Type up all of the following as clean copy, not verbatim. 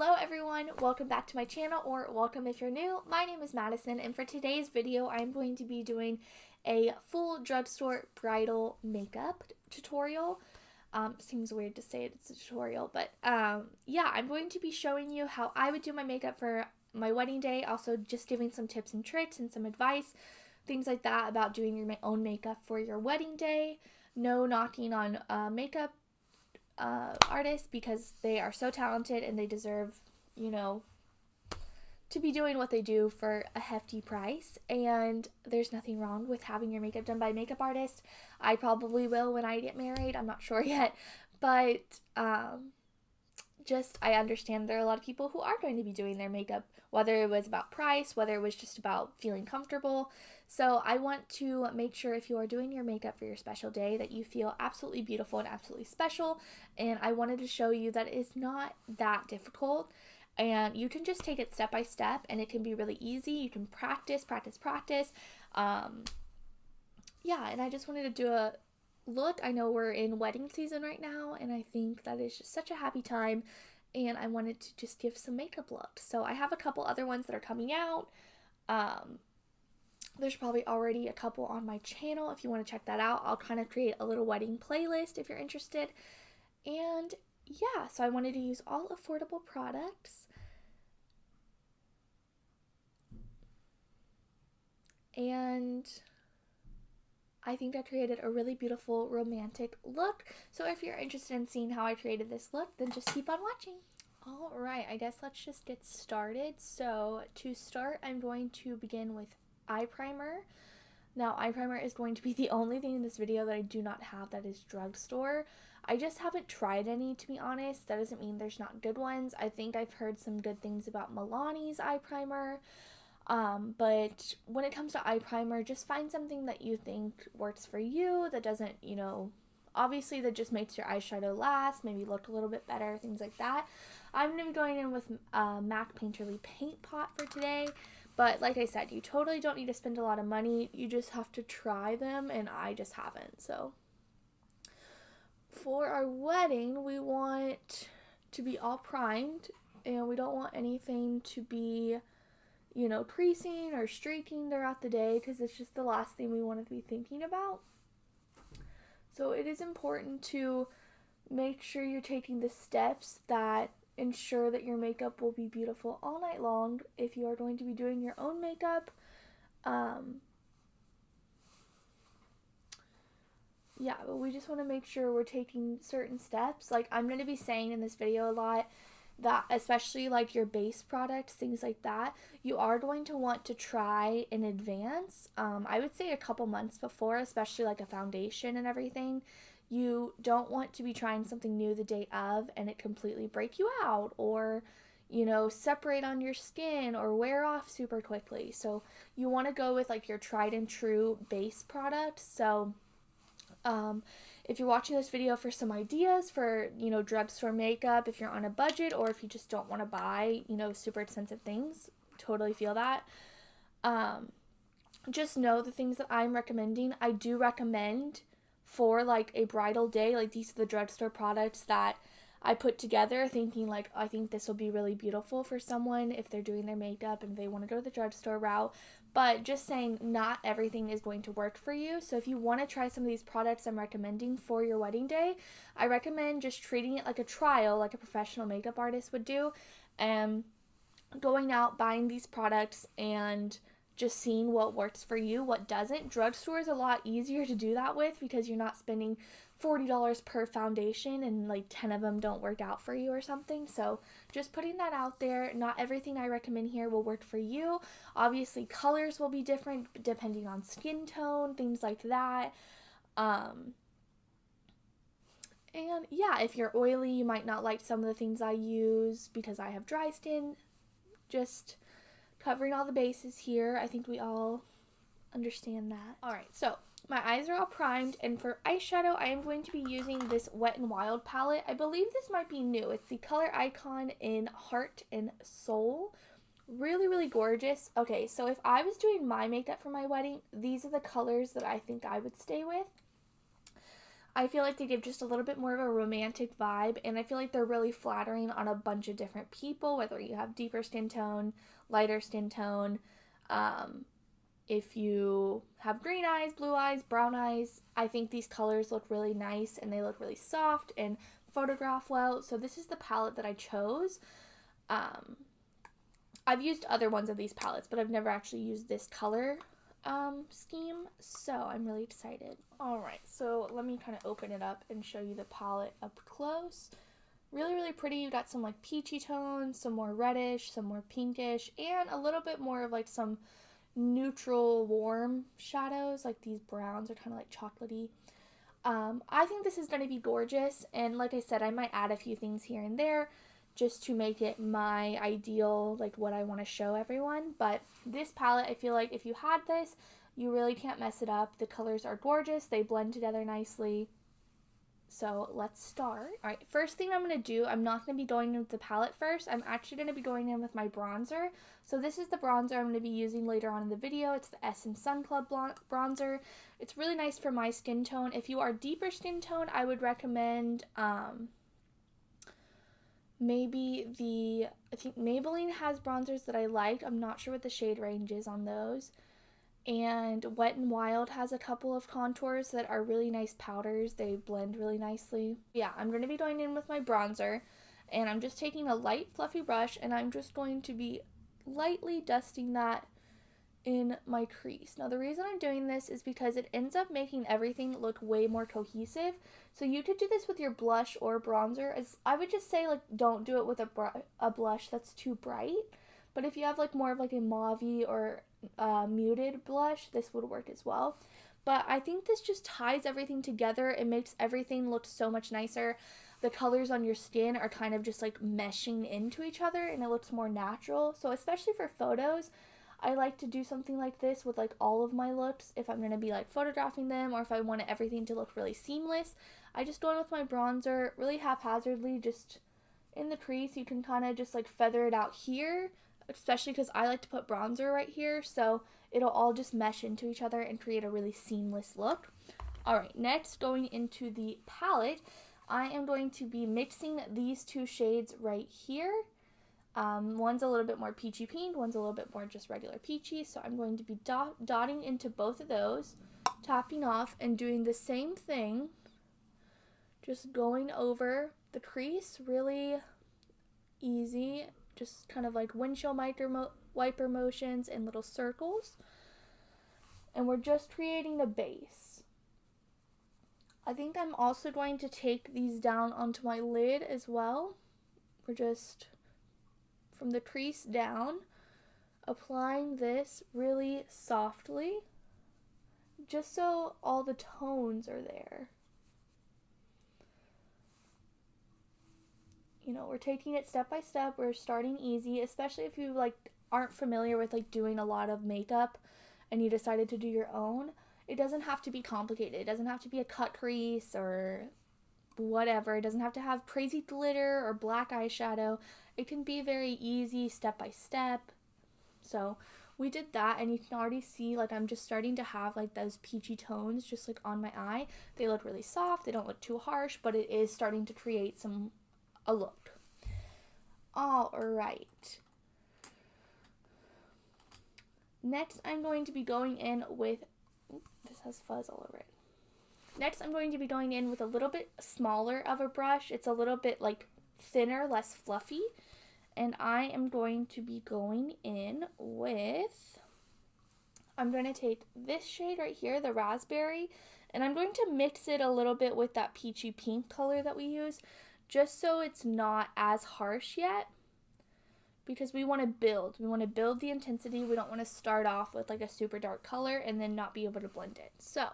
Hello everyone, welcome back to my channel, or welcome if you're new. My name is Madison, and for today's video I'm going to be doing a full drugstore bridal makeup tutorial. Seems weird to say it's a tutorial, but yeah, I'm going to be showing you how I would do my makeup for my wedding day, also just giving some tips and tricks and some advice, things like that about doing your own makeup for your wedding day. No knocking on makeup artists, because they are so talented and they deserve, to be doing what they do for a hefty price, and there's nothing wrong with having your makeup done by a makeup artist. I probably will when I get married, I'm not sure yet, but I understand there are a lot of people who are going to be doing their makeup, whether it was about price, whether it was just about feeling comfortable. So I want to make sure if you are doing your makeup for your special day that you feel absolutely beautiful and absolutely special. And I wanted to show you that it's not that difficult, and you can just take it step by step, and it can be really easy. You can practice. Yeah, and I just wanted to do a look. I know we're in wedding season right now, and I think that is just such a happy time, and I wanted to just give some makeup looks. So I have a couple other ones that are coming out. There's probably already a couple on my channel if you want to check that out. I'll kind of create a little wedding playlist if you're interested. And yeah, so I wanted to use all affordable products. And I think I created a really beautiful romantic look. So if you're interested in seeing how I created this look, then just keep on watching. Alright, I guess let's just get started. So to start, I'm going to begin with eye primer. Now, eye primer is going to be the only thing in this video that I do not have that is drugstore. I just haven't tried any, to be honest. That doesn't mean there's not good ones. I think I've heard some good things about Milani's eye primer. But when it comes to eye primer, just find something that you think works for you, that doesn't, obviously that just makes your eyeshadow last, maybe look a little bit better, things like that. I'm going to be going in with MAC Painterly Paint Pot for today. But like I said, you totally don't need to spend a lot of money. You just have to try them, and I just haven't. So for our wedding, we want to be all primed, and we don't want anything to be, creasing or streaking throughout the day, because it's just the last thing we want to be thinking about. So it is important to make sure you're taking the steps that ensure that your makeup will be beautiful all night long if you are going to be doing your own makeup. Yeah, but we just want to make sure we're taking certain steps. Like, I'm going to be saying in this video a lot that, especially like your base products, things like that, you are going to want to try in advance. I would say a couple months before, especially like a foundation and everything. You don't want to be trying something new the day of and it completely break you out, or, separate on your skin or wear off super quickly. So you want to go with like your tried and true base product. So if you're watching this video for some ideas for, drugstore makeup, if you're on a budget, or if you just don't want to buy, super expensive things, totally feel that. Just know the things that I'm recommending. I do recommend for like a bridal day, like these are the drugstore products that I put together thinking like, I think this will be really beautiful for someone if they're doing their makeup and they want to go the drugstore route. But just saying, not everything is going to work for you. So if you want to try some of these products I'm recommending for your wedding day, I recommend just treating it like a trial, like a professional makeup artist would do, and going out, buying these products, and just seeing what works for you, what doesn't. Drugstore is a lot easier to do that with because you're not spending $40 per foundation and like 10 of them don't work out for you or something. So just putting that out there. Not everything I recommend here will work for you. Obviously colors will be different depending on skin tone, things like that. And yeah, if you're oily, you might not like some of the things I use because I have dry skin. Just covering all the bases here. I think we all understand that. Alright, so my eyes are all primed, and for eyeshadow, I am going to be using this Wet n Wild palette. I believe this might be new. It's the Color Icon in Heart and Soul. Really, really gorgeous. Okay, so if I was doing my makeup for my wedding, these are the colors that I think I would stay with. I feel like they give just a little bit more of a romantic vibe, and I feel like they're really flattering on a bunch of different people, whether you have deeper skin tone, lighter skin tone, if you have green eyes, blue eyes, brown eyes. I think these colors look really nice, and they look really soft and photograph well. So this is the palette that I chose. I've used other ones of these palettes, but I've never actually used this color scheme, so I'm really excited. Alright, so let me kind of open it up and show you the palette up close. Really, really pretty. You got some like peachy tones, some more reddish, some more pinkish, and a little bit more of like some neutral warm shadows. Like these browns are kind of like chocolatey. I think this is going to be gorgeous, and like I said, I might add a few things here and there just to make it my ideal, like what I want to show everyone. But this palette, I feel like if you had this, you really can't mess it up. The colors are gorgeous. They blend together nicely. So let's start. All right, first thing I'm going to do, I'm not going to be going in with the palette first. I'm actually going to be going in with my bronzer. So this is the bronzer I'm going to be using later on in the video. It's the Essence Sun Club bronzer. It's really nice for my skin tone. If you are deeper skin tone, I would recommend maybe I think Maybelline has bronzers that I like. I'm not sure what the shade range is on those. And Wet n Wild has a couple of contours that are really nice powders. They blend really nicely. Yeah, I'm going to be going in with my bronzer, and I'm just taking a light fluffy brush, and I'm just going to be lightly dusting that in my crease. Now the reason I'm doing this is because it ends up making everything look way more cohesive. So you could do this with your blush or bronzer. As I would just say, like, don't do it with a blush that's too bright. But if you have like more of like a mauve or muted blush, this would work as well. But I think this just ties everything together. It makes everything look so much nicer. The colors on your skin are kind of just like meshing into each other, and it looks more natural. So especially for photos, I like to do something like this with like all of my looks if I'm going to be like photographing them, or if I want everything to look really seamless. I just go in with my bronzer really haphazardly, just in the crease. You can kind of just like feather it out here, especially because I like to put bronzer right here, so it'll all just mesh into each other and create a really seamless look. Alright, next, going into the palette, I am going to be mixing these two shades right here. One's a little bit more peachy pink, one's a little bit more just regular peachy, so I'm going to be dotting into both of those, topping off, and doing the same thing, just going over the crease, really easy, just kind of like windshield wiper motions and little circles, and we're just creating a base. I think I'm also going to take these down onto my lid as well. We're just from the crease down, applying this really softly, just so all the tones are there. You know, we're taking it step by step. We're starting easy, especially if you like aren't familiar with like doing a lot of makeup and you decided to do your own. It doesn't have to be complicated. It doesn't have to be a cut crease or whatever. It doesn't have to have crazy glitter or black eyeshadow. It can be very easy, step by step. So we did that, and you can already see like I'm just starting to have like those peachy tones just like on my eye. They look really soft. They don't look too harsh, but it is starting to create a look. Alright. Next, I'm going to be going in with, this has fuzz all over it. Next, I'm going to be going in with a little bit smaller of a brush. It's a little bit like thinner, less fluffy. And I am going to be going in with, I'm going to take this shade right here, the raspberry, and I'm going to mix it a little bit with that peachy pink color that we use, just so it's not as harsh yet, because we want to build. We want to build the intensity. We don't want to start off with like a super dark color and then not be able to blend it. So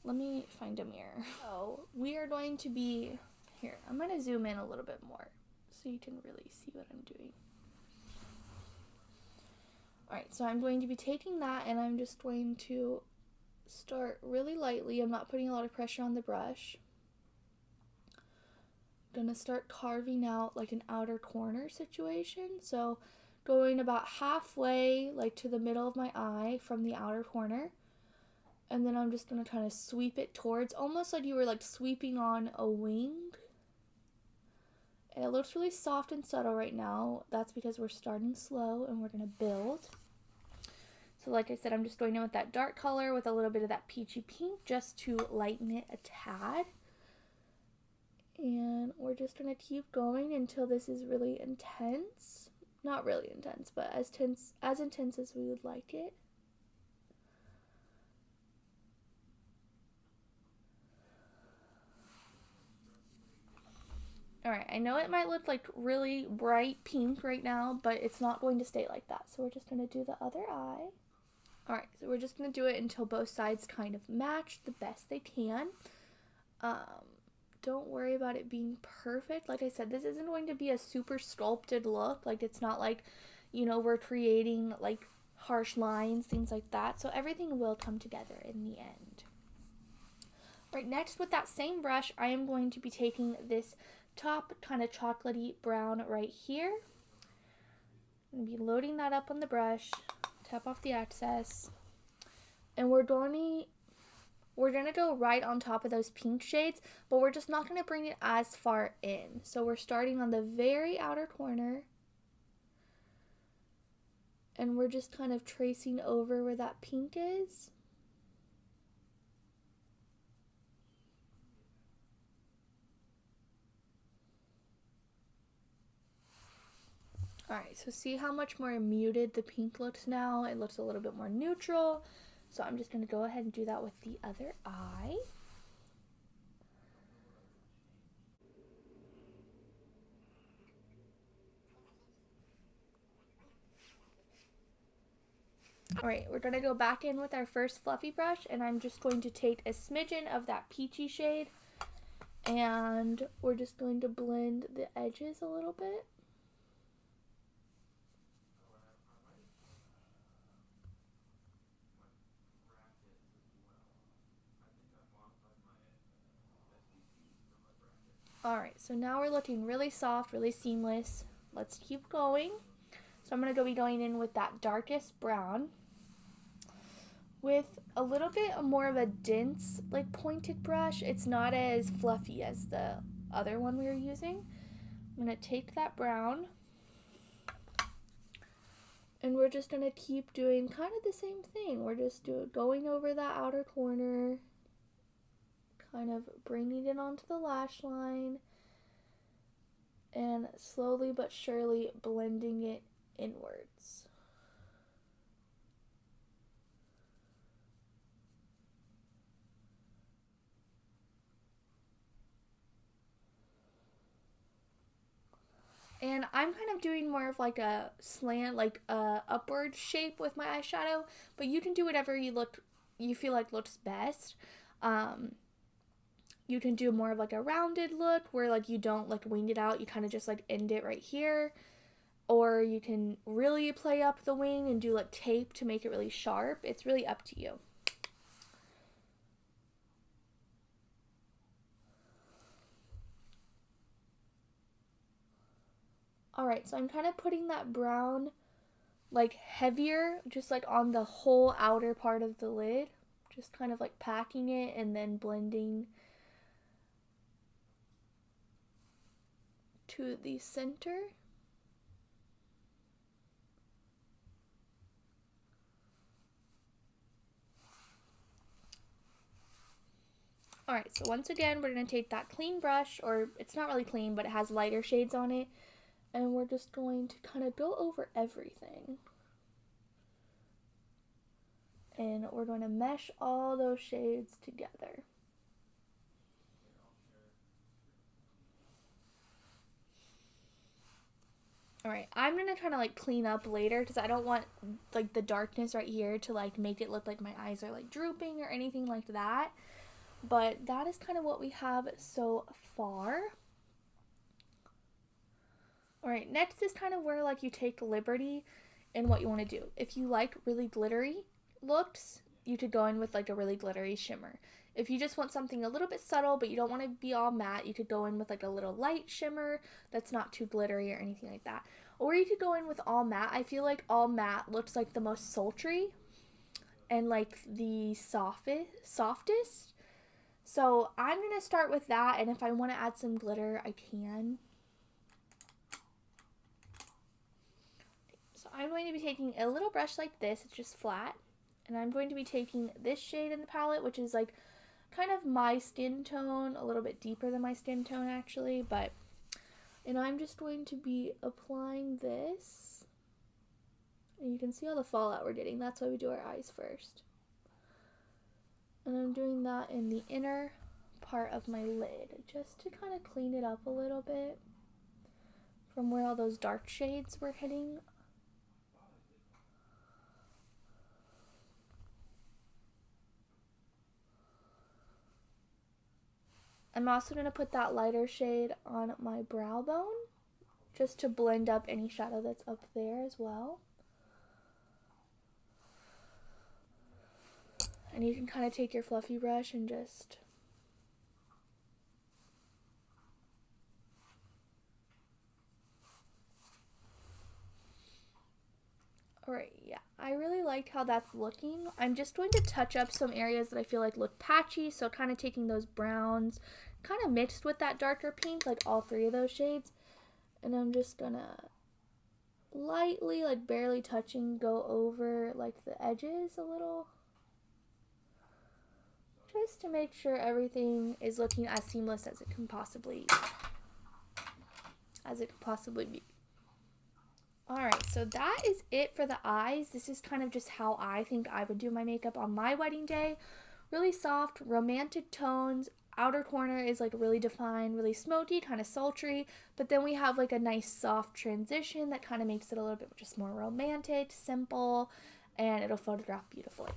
let me find a mirror. So we are going to be, here, I'm going to zoom in a little bit more so you can really see what I'm doing. Alright, so I'm going to be taking that, and I'm just going to start really lightly. I'm not putting a lot of pressure on the brush. I'm going to start carving out like an outer corner situation. So going about halfway, like to the middle of my eye from the outer corner. And then I'm just going to kind of sweep it towards, almost like you were like sweeping on a wing. And it looks really soft and subtle right now. That's because we're starting slow and we're going to build. So like I said, I'm just going in with that dark color with a little bit of that peachy pink just to lighten it a tad. And we're just going to keep going until this is really intense. Not really intense, but as intense as we would like it. Alright, I know it might look like really bright pink right now, but it's not going to stay like that. So we're just going to do the other eye. Alright, so we're just going to do it until both sides kind of match the best they can. Don't worry about it being perfect. Like I said, this isn't going to be a super sculpted look. Like, it's not like, you know, we're creating like harsh lines, things like that. So everything will come together in the end. Right, next with that same brush, I am going to be taking this top kind of chocolatey brown right here. I'm going to be loading that up on the brush, tap off the excess, and we're going to go right on top of those pink shades, but we're just not going to bring it as far in. So we're starting on the very outer corner, and we're just kind of tracing over where that pink is. Alright, so see how much more muted the pink looks now? It looks a little bit more neutral. So I'm just going to go ahead and do that with the other eye. Alright, we're going to go back in with our first fluffy brush, and I'm just going to take a smidgen of that peachy shade, and we're just going to blend the edges a little bit. Alright, so now we're looking really soft, really seamless. Let's keep going. So I'm going to be going in with that darkest brown with a little bit more of a dense, like pointed brush. It's not as fluffy as the other one we were using. I'm going to take that brown, and we're just going to keep doing kind of the same thing. We're just going over that outer corner, kind of bringing it onto the lash line, and slowly but surely blending it inwards. And I'm kind of doing more of like a slant, like a upward shape with my eyeshadow, but you can do whatever you feel like looks best. You can do more of like a rounded look where like you don't like wing it out, you kind of just like end it right here. Or you can really play up the wing and do like tape to make it really sharp. It's really up to you. Alright, so I'm kind of putting that brown like heavier just like on the whole outer part of the lid. Just kind of like packing it and then blending to the center. Alright, so once again, we're going to take that clean brush, or it's not really clean, but it has lighter shades on it, and we're just going to kind of go over everything. And we're going to mesh all those shades together. Alright, I'm going to kind of like clean up later because I don't want like the darkness right here to like make it look like my eyes are like drooping or anything like that. But that is kind of what we have so far. Alright, next is kind of where like you take liberty in what you want to do. If you like really glittery looks, you could go in with like a really glittery shimmer. If you just want something a little bit subtle but you don't want to be all matte, you could go in with like a little light shimmer that's not too glittery or anything like that. Or you could go in with all matte. I feel like all matte looks like the most sultry. and like the softest. So I'm going to start with that, and if I want to add some glitter, I can. So I'm going to be taking a little brush like this, it's just flat, and I'm going to be taking this shade in the palette, which is like kind of my skin tone, a little bit deeper than my skin tone actually, and I'm just going to be applying this, and you can see all the fallout we're getting. That's why we do our eyes first. And I'm doing that in the inner part of my lid, just to kind of clean it up a little bit from where all those dark shades were hitting. I'm also going to put that lighter shade on my brow bone, just to blend up any shadow that's up there as well. And you can kind of take your fluffy brush and just alright, yeah, I really liked how that's looking. I'm just going to touch up some areas that I feel like look patchy, so kind of taking those browns, kind of mixed with that darker pink, like all three of those shades, and I'm just gonna lightly, like barely touching, go over like the edges a little, just to make sure everything is looking as seamless as it can possibly be. Alright, so that is it for the eyes. This is kind of just how I think I would do my makeup on my wedding day. Really soft, romantic tones. Outer corner is like really defined, really smoky, kind of sultry. But then we have like a nice soft transition that kind of makes it a little bit just more romantic, simple, and it'll photograph beautifully.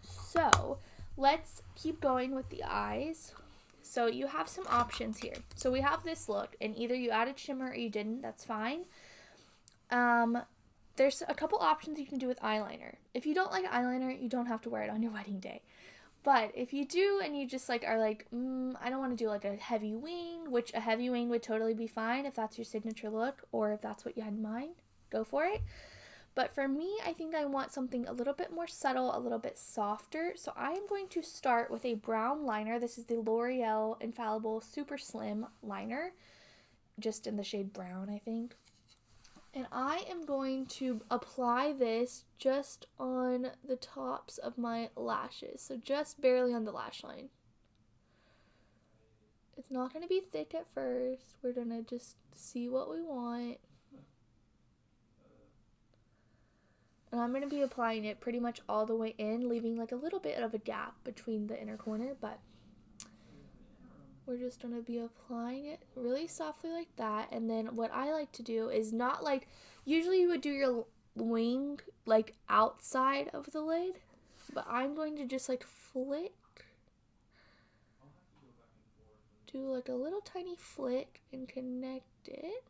So let's keep going with the eyes. So you have some options here. So we have this look, and either you added shimmer or you didn't, that's fine. There's a couple options you can do with eyeliner. If you don't like eyeliner, you don't have to wear it on your wedding day. But if you do and you just like are like, I don't want to do like a heavy wing, which a heavy wing would totally be fine if that's your signature look or if that's what you had in mind, go for it. But for me, I think I want something a little bit more subtle, a little bit softer. So I am going to start with a brown liner. This is the L'Oreal Infallible Super Slim Liner, just in the shade brown, I think. And I am going to apply this just on the tops of my lashes. So just barely on the lash line. It's not going to be thick at first. We're going to just see what we want. And I'm going to be applying it pretty much all the way in, leaving like a little bit of a gap between the inner corner, but we're just going to be applying it really softly like that. And then what I like to do is not like, usually you would do your wing like outside of the lid, but I'm going to just like flick, do like a little tiny flick and connect it.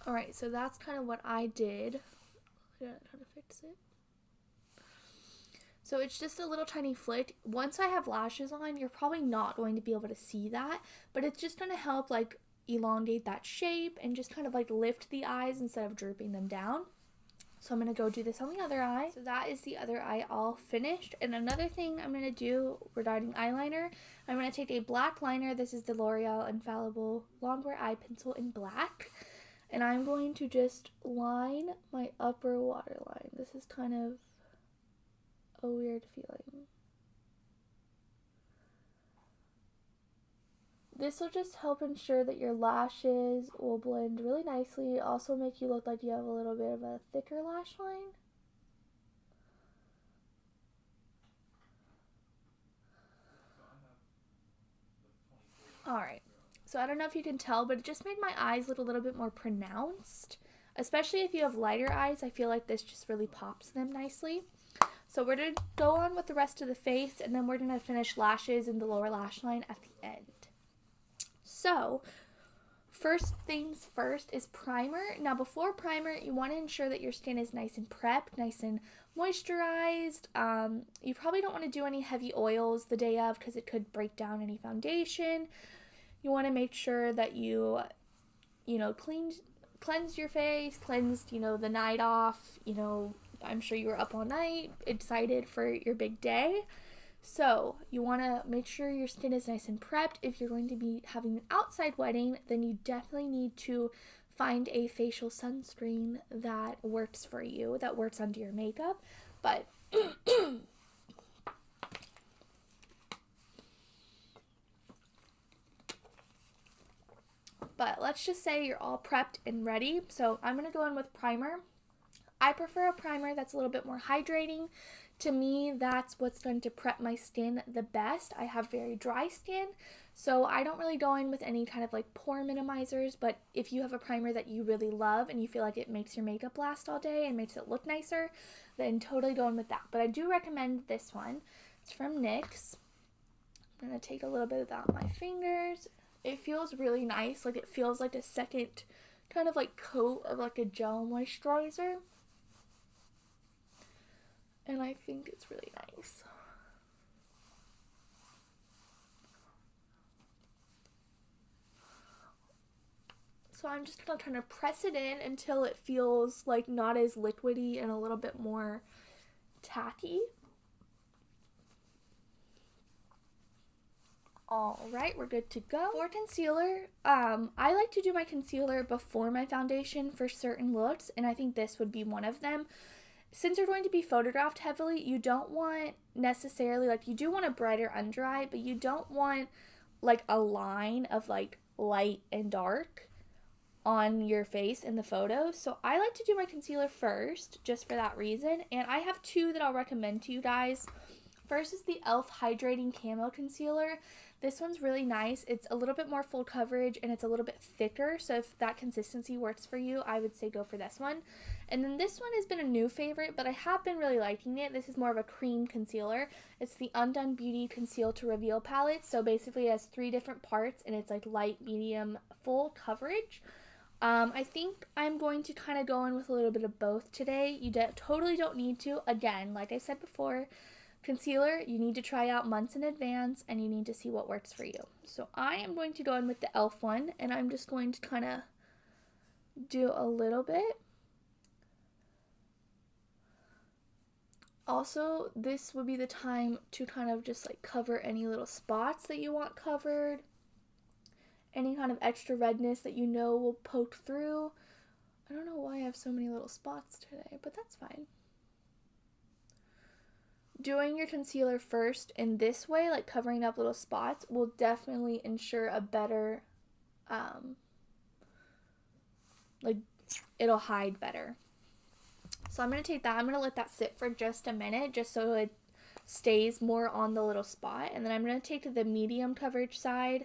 Alright, so that's kind of what I did. I gotta try to fix it. So it's just a little tiny flick. Once I have lashes on, you're probably not going to be able to see that, but it's just going to help like elongate that shape and just kind of like lift the eyes instead of drooping them down. So I'm going to go do this on the other eye. So that is the other eye all finished. And another thing I'm going to do regarding eyeliner, I'm going to take a black liner. This is the L'Oreal Infallible Longwear Eye Pencil in black. And I'm going to just line my upper waterline. This is kind of a weird feeling. This will just help ensure that your lashes will blend really nicely. Also make you look like you have a little bit of a thicker lash line. Alright. So I don't know if you can tell, but it just made my eyes look a little bit more pronounced. Especially if you have lighter eyes, I feel like this just really pops them nicely. So we're going to go on with the rest of the face, and then we're going to finish lashes and the lower lash line at the end. So first things first is primer. Now before primer, you want to ensure that your skin is nice and prepped, nice and moisturized. You probably don't want to do any heavy oils the day of because it could break down any foundation. You want to make sure that you know, cleansed your face, cleansed, you know, the night off. You know, I'm sure you were up all night, excited for your big day. So you want to make sure your skin is nice and prepped. If you're going to be having an outside wedding, then you definitely need to find a facial sunscreen that works for you, that works under your makeup. But let's just say you're all prepped and ready. So I'm going to go in with primer. I prefer a primer that's a little bit more hydrating. To me, that's what's going to prep my skin the best. I have very dry skin, so I don't really go in with any kind of like pore minimizers, but if you have a primer that you really love and you feel like it makes your makeup last all day and makes it look nicer, then totally go in with that. But I do recommend this one. It's from NYX. I'm going to take a little bit of that on my fingers. It feels really nice. Like, it feels like a second kind of like coat of like a gel moisturizer. And I think it's really nice. So I'm just going to kind of press it in until it feels like not as liquidy and a little bit more tacky. Alright, we're good to go. For concealer, I like to do my concealer before my foundation for certain looks, and I think this would be one of them. Since you're going to be photographed heavily, you don't want necessarily, like, you do want a brighter under eye, but you don't want like a line of like light and dark on your face in the photos. So I like to do my concealer first, just for that reason. And I have two that I'll recommend to you guys. First is the e.l.f. Hydrating Camo Concealer. This one's really nice. It's a little bit more full coverage and it's a little bit thicker. So if that consistency works for you, I would say go for this one. And then this one has been a new favorite, but I have been really liking it. This is more of a cream concealer. It's the Untitled Conceal to Reveal palette. So basically it has 3 different parts and it's like light, medium, full coverage. I think I'm going to kind of go in with a little bit of both today. You totally don't need to. Again, like I said before, concealer, you need to try out months in advance and you need to see what works for you. So I am going to go in with the e.l.f. one, and I'm just going to kind of do a little bit. Also, this would be the time to kind of just like cover any little spots that you want covered. Any kind of extra redness that you know will poke through. I don't know why I have so many little spots today, but that's fine. Doing your concealer first in this way, like covering up little spots, will definitely ensure a better, like, it'll hide better. So I'm going to take that, I'm going to let that sit for just a minute, just so it stays more on the little spot. And then I'm going to take the medium coverage side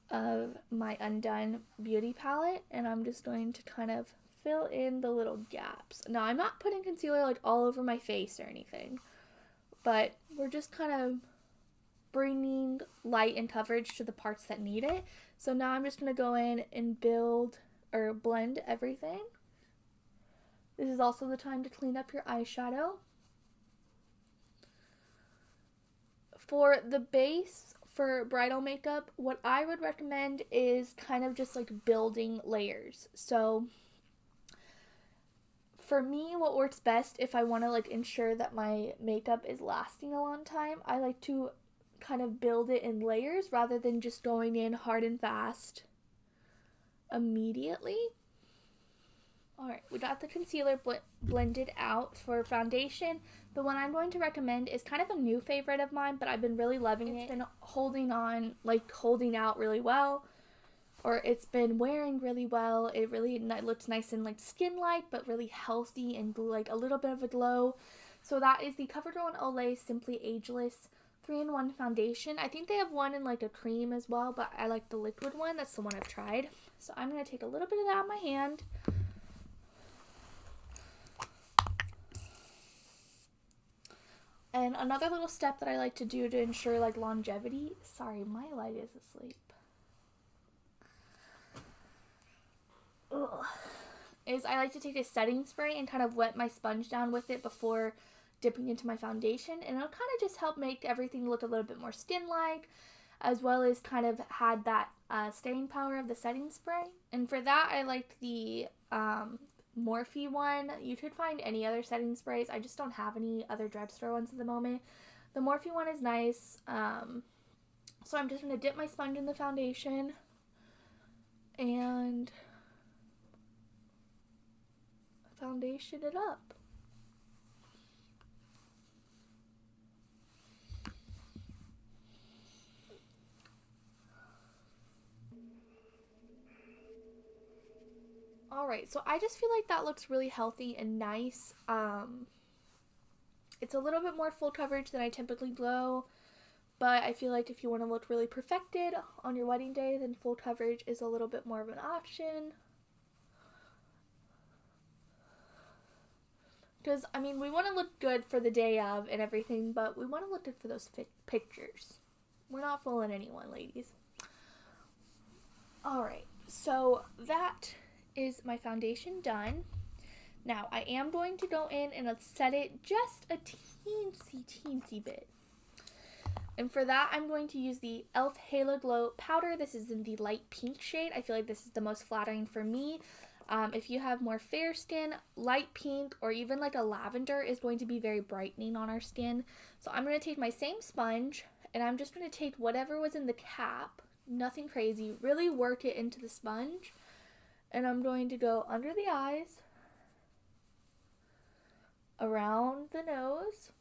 of my Undone Beauty palette, and I'm just going to kind of fill in the little gaps. Now, I'm not putting concealer like all over my face or anything, but we're just kind of bringing light and coverage to the parts that need it. So now I'm just going to go in and blend everything. This is also the time to clean up your eyeshadow. For the base for bridal makeup, what I would recommend is kind of just like building layers. So for me, what works best if I want to like ensure that my makeup is lasting a long time, I like to kind of build it in layers rather than just going in hard and fast immediately. Alright, we got the concealer blended out. For foundation, the one I'm going to recommend is kind of a new favorite of mine, but I've been really loving it. It's been holding out really well. Or it's been wearing really well. It really looks nice and like skin-like, but really healthy and like a little bit of a glow. So that is the CoverGirl and Olay Simply Ageless 3-in-1 foundation. I think they have one in like a cream as well, but I like the liquid one. That's the one I've tried. So I'm going to take a little bit of that on my hand. And another little step that I like to do to ensure like longevity. Sorry, my light is asleep. is I like to take a setting spray and kind of wet my sponge down with it before dipping into my foundation, and it'll kind of just help make everything look a little bit more skin-like, as well as kind of had that staying power of the setting spray. And for that, I liked the Morphe one. You could find any other setting sprays. I just don't have any other drugstore ones at the moment. The Morphe one is nice. So I'm just going to dip my sponge in the foundation and foundation it up. Alright, so I just feel like that looks really healthy and nice. It's a little bit more full coverage than I typically go, but I feel like if you want to look really perfected on your wedding day, then full coverage is a little bit more of an option. Because, I mean, we want to look good for the day of and everything, but we want to look good for those pictures. We're not fooling anyone, ladies. Alright, so that is my foundation done. Now, I am going to go in and set it just a teensy bit. And for that, I'm going to use the e.l.f. Halo Glow powder. This is in the light pink shade. I feel like this is the most flattering for me. If you have more fair skin, light pink or even like a lavender is going to be very brightening on our skin. So I'm going to take my same sponge and I'm just going to take whatever was in the cap, nothing crazy, really work it into the sponge. And I'm going to go under the eyes, around the nose,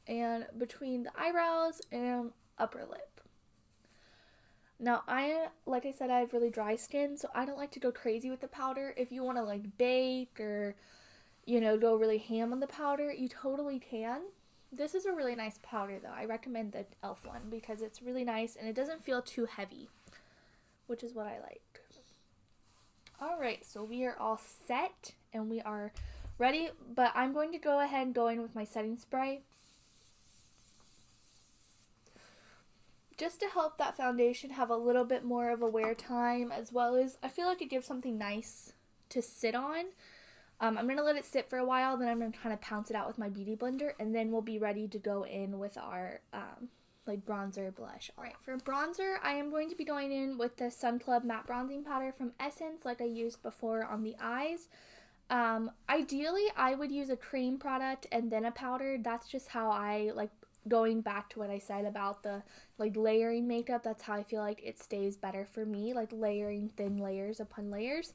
and between the eyebrows and upper lip. Now, like I said, I have really dry skin, so I don't like to go crazy with the powder. If you want to like bake or, you know, go really ham on the powder, you totally can. This is a really nice powder though. I recommend the e.l.f. one because it's really nice and it doesn't feel too heavy, which is what I like. Alright, so we are all set and we are ready, but I'm going to go ahead and go in with my setting spray, just to help that foundation have a little bit more of a wear time, as well as I feel like it gives something nice to sit on. I'm going to let it sit for a while, then I'm going to kind of pounce it out with my beauty blender, and then we'll be ready to go in with our like bronzer, blush. Alright, for bronzer, I am going to be going in with the Sun Club matte bronzing powder from Essence, like I used before on the eyes. Ideally, I would use a cream product and then a powder. That's just how I like, going back to what I said about the like layering makeup. That's how I feel like it stays better for me, like layering thin layers upon layers.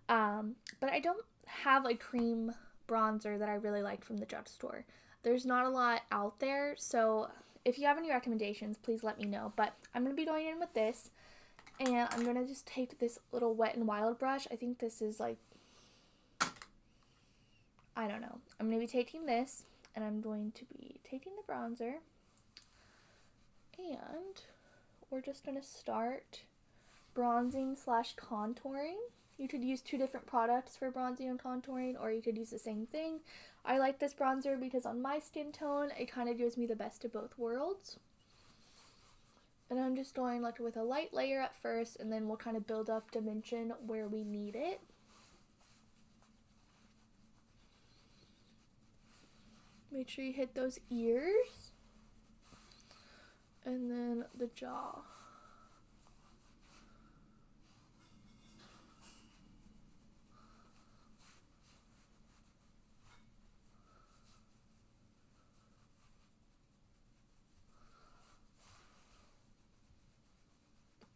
But I don't have a cream bronzer that I really like from the drugstore. There's not a lot out there, so if you have any recommendations, please let me know. But I'm going to be going in with this, and I'm going to just take this little Wet n Wild brush. I think this is like, I don't know. I'm going to be taking this, and I'm going to be taking the bronzer, and we're just going to start bronzing slash contouring. You could use two different products for bronzing and contouring, or you could use the same thing. I like this bronzer because on my skin tone, it kind of gives me the best of both worlds. And I'm just going like with a light layer at first, and then we'll kind of build up dimension where we need it. Make sure you hit those ears, and then the jaw.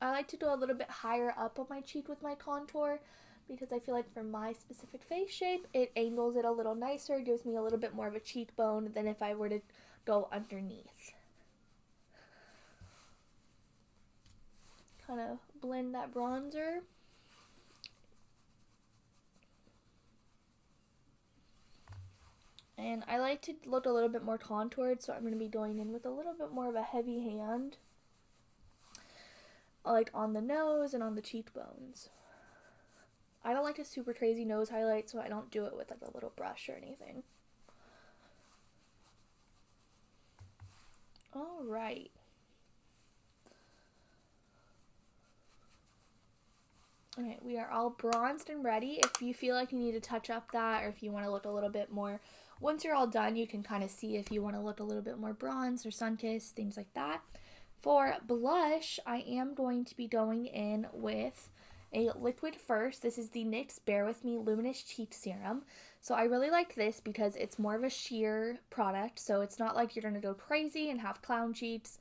I like to go a little bit higher up on my cheek with my contour because I feel like for my specific face shape, it angles it a little nicer, gives me a little bit more of a cheekbone than if I were to go underneath. Kind of blend that bronzer. And I like to look a little bit more contoured, so I'm going to be going in with a little bit more of a heavy hand, like on the nose and on the cheekbones. I don't like a super crazy nose highlight, so I don't do it with like a little brush or anything. Alright. Okay, we are all bronzed and ready. If you feel like you need to touch up that, or if you want to look a little bit more, once you're all done, you can kind of see if you want to look a little bit more bronzed or sun-kissed, things like that. For blush, I am going to be going in with a liquid first. This is the NYX Bear With Me Luminous Cheek Serum. So I really like this because it's more of a sheer product, so it's not like you're going to go crazy and have clown cheeks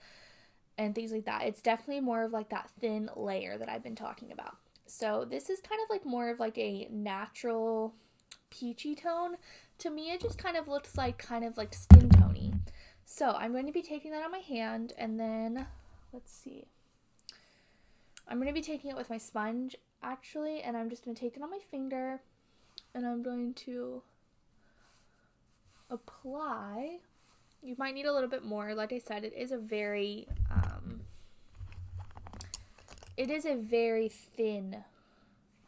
and things like that. It's definitely more of like that thin layer that I've been talking about. So this is kind of like more of like a natural peachy tone. To me, it just kind of looks like skin tony. So I'm going to be taking that on my hand, and then let's see. I'm going to be taking it with my sponge actually, and I'm just going to take it on my finger, and I'm going to apply. You might need a little bit more. Like I said, it is a very thin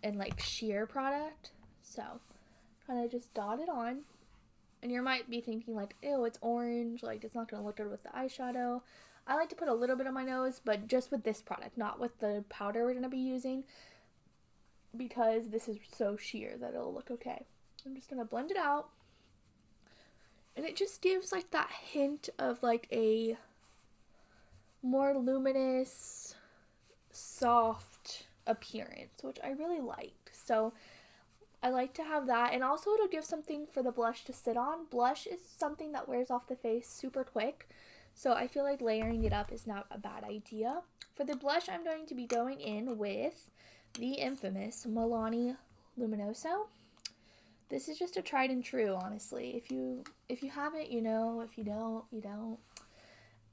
and like sheer product. So kind of just dot it on. And you might be thinking like, ew, it's orange, like it's not going to look good with the eyeshadow. I like to put a little bit on my nose, but just with this product, not with the powder we're going to be using, because this is so sheer that it'll look okay. I'm just going to blend it out. And it just gives like that hint of like a more luminous, soft appearance, which I really liked. So I like to have that, and also it'll give something for the blush to sit on. Blush is something that wears off the face super quick, so I feel like layering it up is not a bad idea. For the blush, I'm going to be going in with the infamous Milani Luminoso. This is just a tried and true, honestly. If you have it, you know. If you don't, you don't.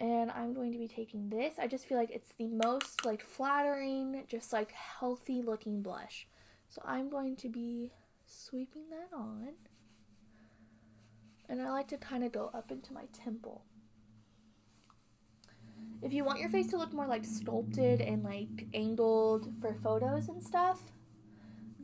And I'm going to be taking this. I just feel like it's the most like flattering, just like healthy looking blush. So I'm going to be sweeping that on. And I like to kind of go up into my temple. If you want your face to look more like sculpted and like angled for photos and stuff,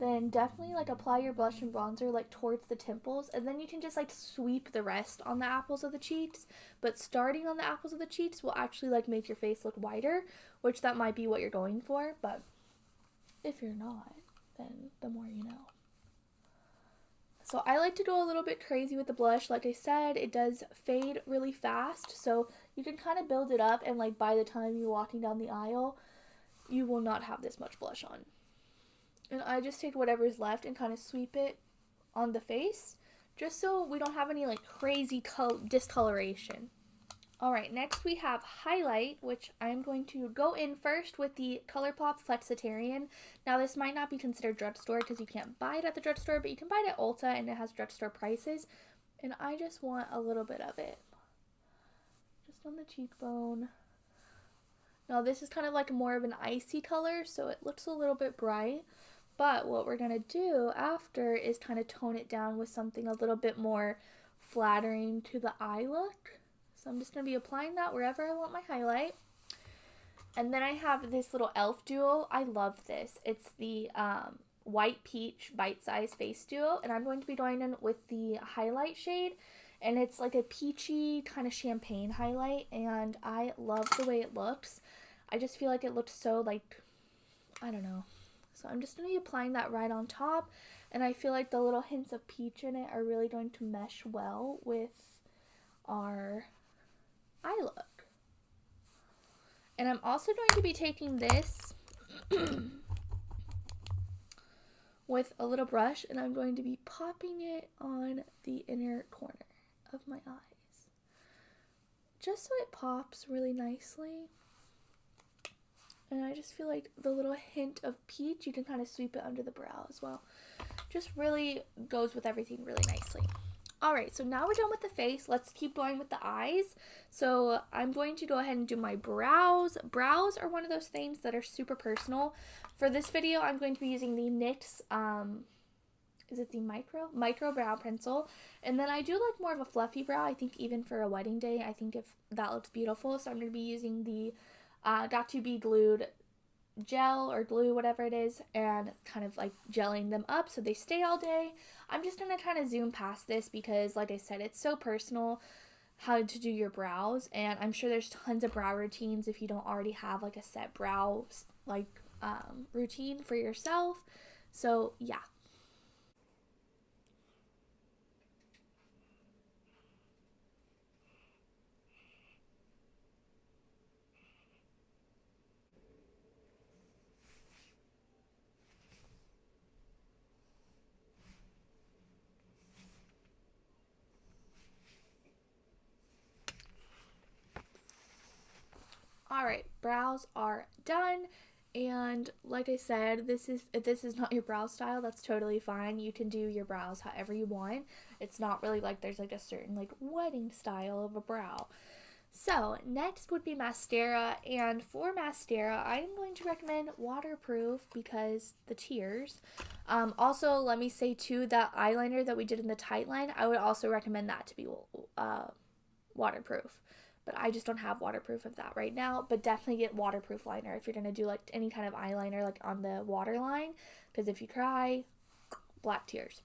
then definitely like apply your blush and bronzer like towards the temples, and then you can just like sweep the rest on the apples of the cheeks. But starting on the apples of the cheeks will actually like make your face look whiter, which that might be what you're going for, but if you're not, then the more you know. So I like to go a little bit crazy with the blush. Like I said, it does fade really fast, so you can kind of build it up, and like by the time you're walking down the aisle, you will not have this much blush on. And I just take whatever's left and kind of sweep it on the face, just so we don't have any like crazy discoloration. Alright, next we have highlight, which I'm going to go in first with the ColourPop Flexitarian. Now this might not be considered drugstore because you can't buy it at the drugstore, but you can buy it at Ulta and it has drugstore prices. And I just want a little bit of it. Just on the cheekbone. Now this is kind of like more of an icy color, so it looks a little bit bright. But what we're going to do after is kind of tone it down with something a little bit more flattering to the eye look. So I'm just going to be applying that wherever I want my highlight. And then I have this little e.l.f. duo. I love this. It's the White Peach Bite Size Face Duo. And I'm going to be going in with the highlight shade. And it's like a peachy kind of champagne highlight. And I love the way it looks. I just feel like it looks so like, I don't know. So I'm just going to be applying that right on top. And I feel like the little hints of peach in it are really going to mesh well with our eye look. And I'm also going to be taking this with a little brush, and I'm going to be popping it on the inner corner of my eyes, just so it pops really nicely. And I just feel like the little hint of peach, you can kind of sweep it under the brow as well. Just really goes with everything really nicely. Alright, so now we're done with the face. Let's keep going with the eyes. So I'm going to go ahead and do my brows. Brows are one of those things that are super personal. For this video, I'm going to be using the NYX, is it the Micro Brow Pencil. And then I do like more of a fluffy brow. I think even for a wedding day, I think if that looks beautiful. So I'm going to be using the Got2b Glued gel or glue, whatever it is, and kind of like gelling them up so they stay all day. I'm just going to kind of zoom past this because, like I said, it's so personal how to do your brows, and I'm sure there's tons of brow routines if you don't already have like a set brow like routine for yourself. So yeah. Alright, brows are done. And like I said, if this is not your brow style, that's totally fine. You can do your brows however you want. It's not really like there's like a certain like wedding style of a brow. So next would be mascara, and for mascara I am going to recommend waterproof because the tears. Also, let me say too, that eyeliner that we did in the tight line, I would also recommend that to be waterproof. But I just don't have waterproof of that right now. But definitely get waterproof liner if you're going to do like any kind of eyeliner like on the waterline. Because if you cry, black tears.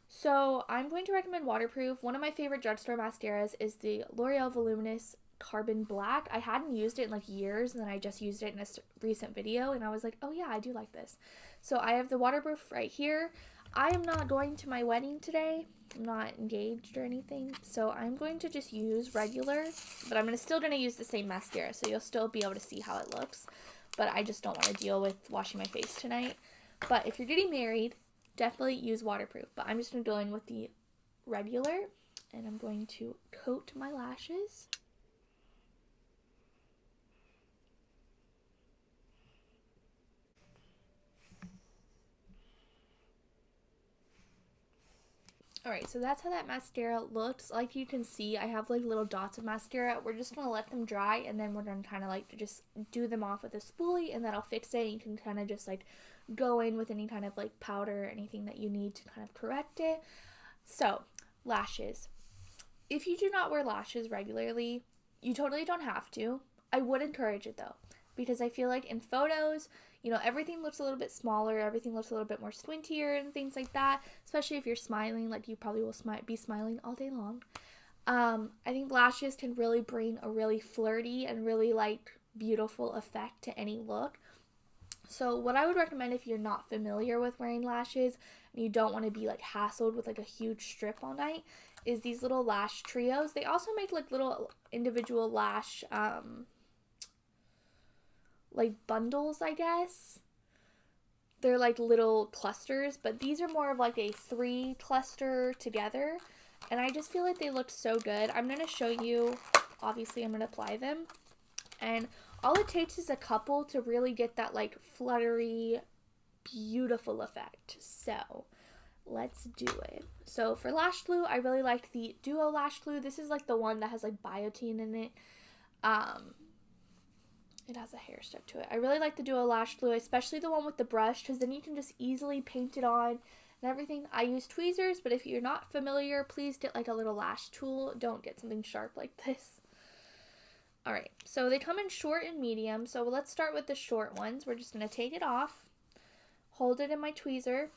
So I'm going to recommend waterproof. One of my favorite drugstore mascaras is the L'Oreal Voluminous Carbon Black. I hadn't used it in like years, and then I just used it in a recent video, and I was like, oh yeah, I do like this. So I have the waterproof right here. I am not going to my wedding today. I'm not engaged or anything, so I'm going to just use regular, but I'm still going to use the same mascara, so you'll still be able to see how it looks, but I just don't want to deal with washing my face tonight. But if you're getting married, definitely use waterproof, but I'm just going to go in with the regular, and I'm going to coat my lashes. Alright, so that's how that mascara looks. Like you can see, I have like little dots of mascara. We're just going to let them dry, and then we're going to kind of like just do them off with a spoolie, and that'll fix it. You can kind of just like go in with any kind of like powder or anything that you need to kind of correct it. So, lashes. If you do not wear lashes regularly, you totally don't have to. I would encourage it though, because I feel like in photos, you know, everything looks a little bit smaller, everything looks a little bit more squintier and things like that, especially if you're smiling, like you probably will be smiling all day long. I think lashes can really bring a really flirty and really like beautiful effect to any look. So what I would recommend if you're not familiar with wearing lashes and you don't want to be like hassled with like a huge strip all night is these little lash trios. They also make like little individual lash like bundles, I guess. They're like little clusters, but these are more of like a 3 cluster together, and I just feel like they look so good. I'm going to show you, obviously I'm going to apply them, and all it takes is a couple to really get that like fluttery, beautiful effect. So let's do it. So for Lash Glue, I really liked the Duo Lash Glue. This is like the one that has like biotin in it. It has a hair strip to it. I really like the Duo Lash Glue, especially the one with the brush, because then you can just easily paint it on and everything. I use tweezers, but if you're not familiar, please get like a little lash tool. Don't get something sharp like this. Alright, so they come in short and medium, so let's start with the short ones. We're just going to take it off, hold it in my tweezer,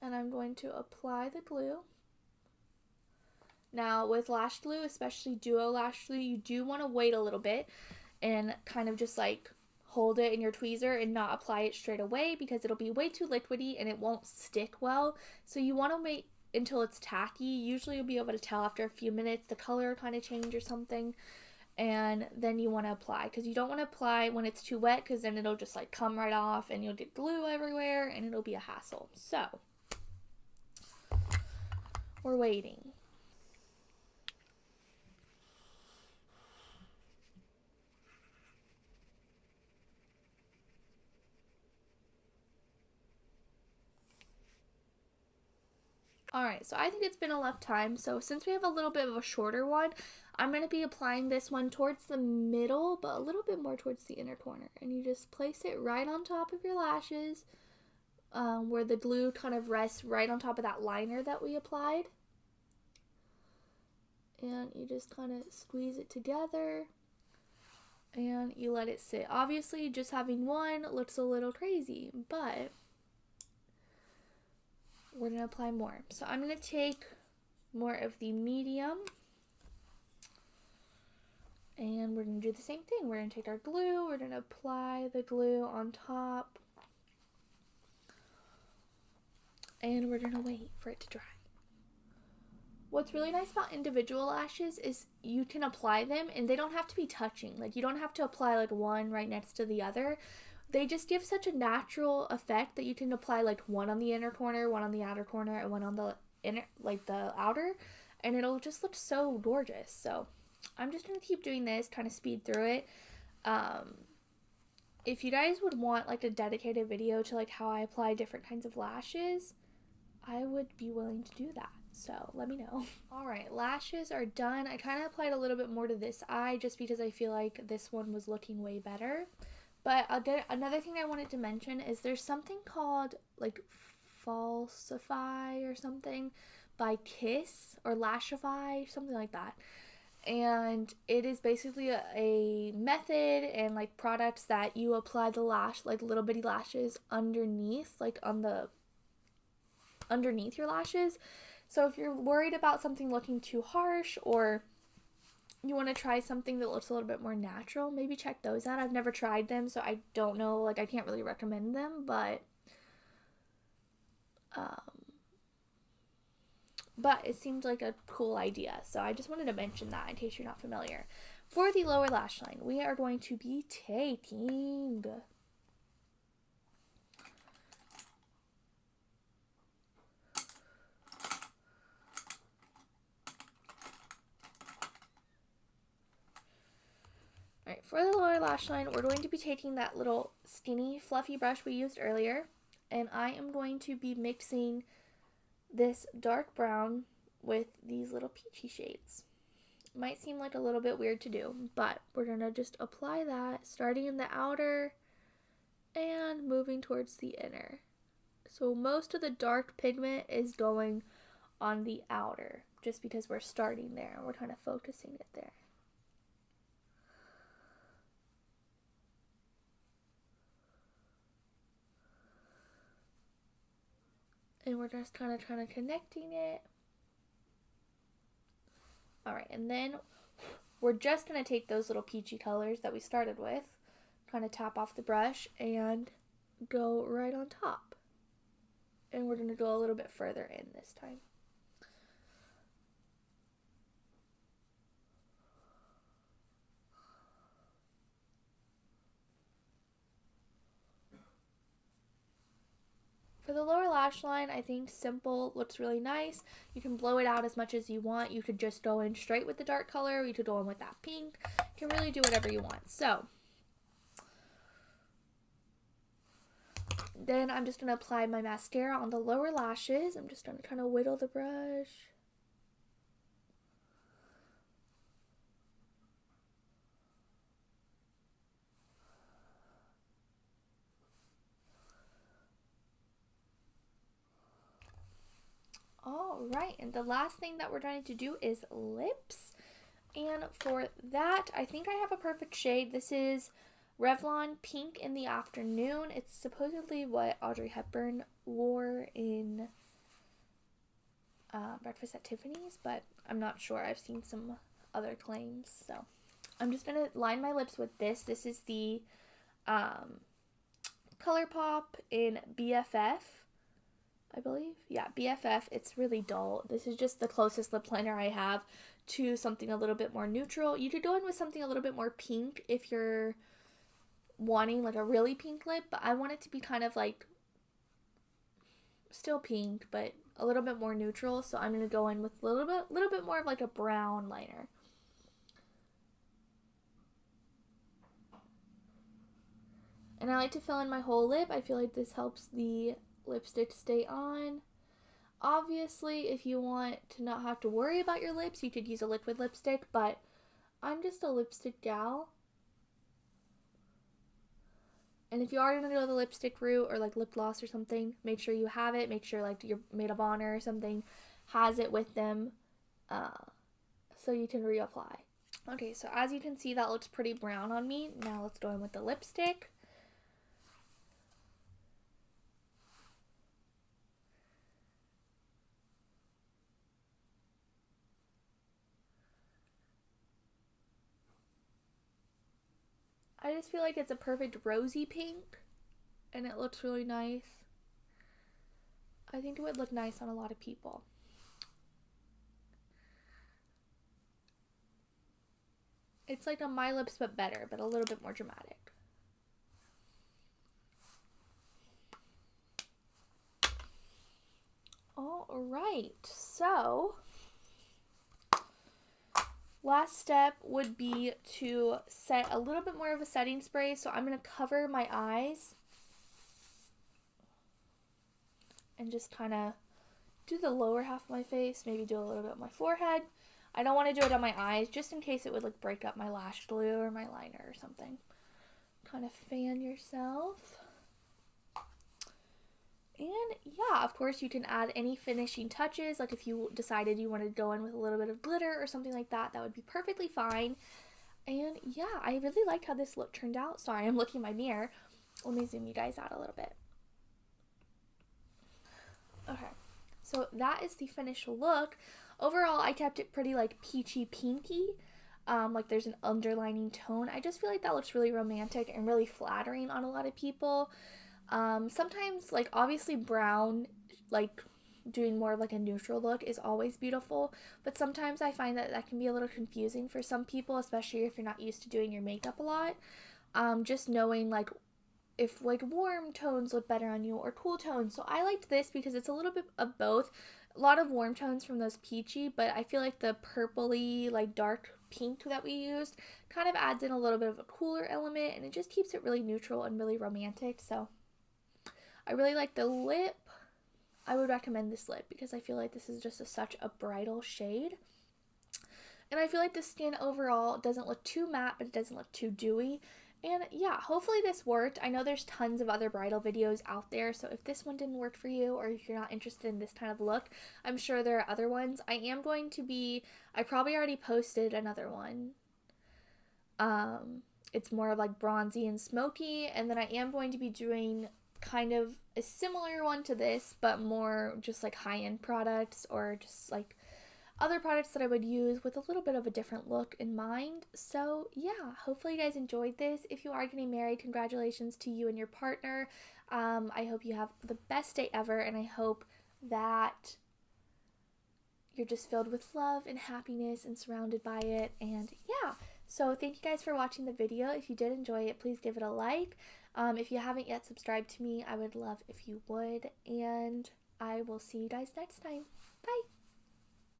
and I'm going to apply the glue. Now, with Lash Glue, especially Duo Lash Glue, you do want to wait a little bit and kind of just like hold it in your tweezer and not apply it straight away, because it'll be way too liquidy and it won't stick well. So you want to wait until it's tacky. Usually you'll be able to tell after a few minutes the color kind of change or something, and then you want to apply, because you don't want to apply when it's too wet, because then it'll just like come right off and you'll get glue everywhere and it'll be a hassle. So we're waiting. Alright, so I think it's been enough time. So since we have a little bit of a shorter one, I'm going to be applying this one towards the middle, but a little bit more towards the inner corner. And you just place it right on top of your lashes, where the glue kind of rests right on top of that liner that we applied. And you just kind of squeeze it together, and you let it sit. Obviously, just having one looks a little crazy, but we're going to apply more. So I'm going to take more of the medium, And we're going to do the same thing. We're going to take our glue, we're going to apply the glue on top, and we're going to wait for it to dry. What's really nice about individual lashes is you can apply them and they don't have to be touching. Like, you don't have to apply like one right next to the other. They just give such a natural effect that you can apply like one on the inner corner, one on the outer corner, and one on the inner, like the outer, and it'll just look so gorgeous. So I'm just going to keep doing this, kind of speed through it. If you guys would want like a dedicated video to like how I apply different kinds of lashes, I would be willing to do that. So let me know. Alright, lashes are done. I kind of applied a little bit more to this eye just because I feel like this one was looking way better. But another thing I wanted to mention is there's something called like Falsify or something by Kiss or Lashify, something like that. And it is basically a method and like products that you apply the lash, like little bitty lashes underneath, like on the underneath your lashes. So if you're worried about something looking too harsh, or you want to try something that looks a little bit more natural, maybe check those out. I've never tried them, so I don't know, like I can't really recommend them, but it seemed like a cool idea. So I just wanted to mention that in case you're not familiar. For the lower lash line, we are going to be taking Alright, for the lower lash line, we're going to be taking that little skinny, fluffy brush we used earlier, and I am going to be mixing this dark brown with these little peachy shades. Might seem like a little bit weird to do, but we're going to just apply that, starting in the outer and moving towards the inner. So most of the dark pigment is going on the outer, just because we're starting there and we're kind of focusing it there. And we're just kind of connecting it. Alright, and then we're just going to take those little peachy colors that we started with, kind of tap off the brush, and go right on top. And we're going to go a little bit further in this time. For the lower lash line, I think simple looks really nice. You can blow it out as much as you want. You could just go in straight with the dark color, or you could go in with that pink. You can really do whatever you want. So then I'm just going to apply my mascara on the lower lashes. I'm just going to kind of whittle the brush. Alright, and the last thing that we're going to do is lips. And for that, I think I have a perfect shade. This is Revlon Pink in the Afternoon. It's supposedly what Audrey Hepburn wore in Breakfast at Tiffany's, but I'm not sure. I've seen some other claims. So I'm just going to line my lips with this. This is the ColourPop in BFF. I believe. Yeah, BFF. It's really dull. This is just the closest lip liner I have to something a little bit more neutral. You could go in with something a little bit more pink if you're wanting like a really pink lip, but I want it to be kind of like still pink, but a little bit more neutral. So I'm going to go in with a little bit more of like a brown liner. And I like to fill in my whole lip. I feel like this helps the lipstick stay on. Obviously, if you want to not have to worry about your lips, you could use a liquid lipstick, but I'm just a lipstick gal. And if you are going to go the lipstick route or like lip gloss or something, make sure you have it. Make sure like your maid of honor or something has it with them so you can reapply. Okay, so as you can see, that looks pretty brown on me. Now let's go in with the lipstick. I just feel like it's a perfect rosy pink and it looks really nice. I think it would look nice on a lot of people. It's like a My Lips but better, but a little bit more dramatic. Alright, so last step would be to set a little bit more of a setting spray. So I'm going to cover my eyes and just kind of do the lower half of my face, maybe do a little bit on my forehead. I don't want to do it on my eyes just in case it would like break up my lash glue or my liner or something. Kind of fan yourself. And yeah, of course you can add any finishing touches, like if you decided you wanted to go in with a little bit of glitter or something like that, that would be perfectly fine. And yeah, I really liked how this look turned out. Sorry, I'm looking in my mirror. Let me zoom you guys out a little bit. Okay, so that is the finished look. Overall, I kept it pretty like peachy pinky. Like there's an underlining tone. I just feel like that looks really romantic and really flattering on a lot of people. Sometimes, like, obviously brown, like, doing more of, like, a neutral look is always beautiful, but sometimes I find that that can be a little confusing for some people, especially if you're not used to doing your makeup a lot. Just knowing, like, if, like, warm tones look better on you or cool tones. So I liked this because it's a little bit of both. A lot of warm tones from those peachy, but I feel like the purpley, like, dark pink that we used kind of adds in a little bit of a cooler element, and it just keeps it really neutral and really romantic, so I really like the lip. I would recommend this lip because I feel like this is just such a bridal shade. And I feel like the skin overall doesn't look too matte, but it doesn't look too dewy. And yeah, hopefully this worked. I know there's tons of other bridal videos out there, so if this one didn't work for you or if you're not interested in this kind of look, I'm sure there are other ones. I probably already posted another one. It's more of like bronzy and smoky, and then I am going to be doing kind of a similar one to this, but more just like high-end products or just like other products that I would use with a little bit of a different look in mind. So yeah, hopefully you guys enjoyed this. If you are getting married, congratulations to you and your partner. I hope you have the best day ever, and I hope that you're just filled with love and happiness and surrounded by it. And yeah, so thank you guys for watching the video. If you did enjoy it, please give it a like. If you haven't yet subscribed to me, I would love if you would, and I will see you guys next time. Bye!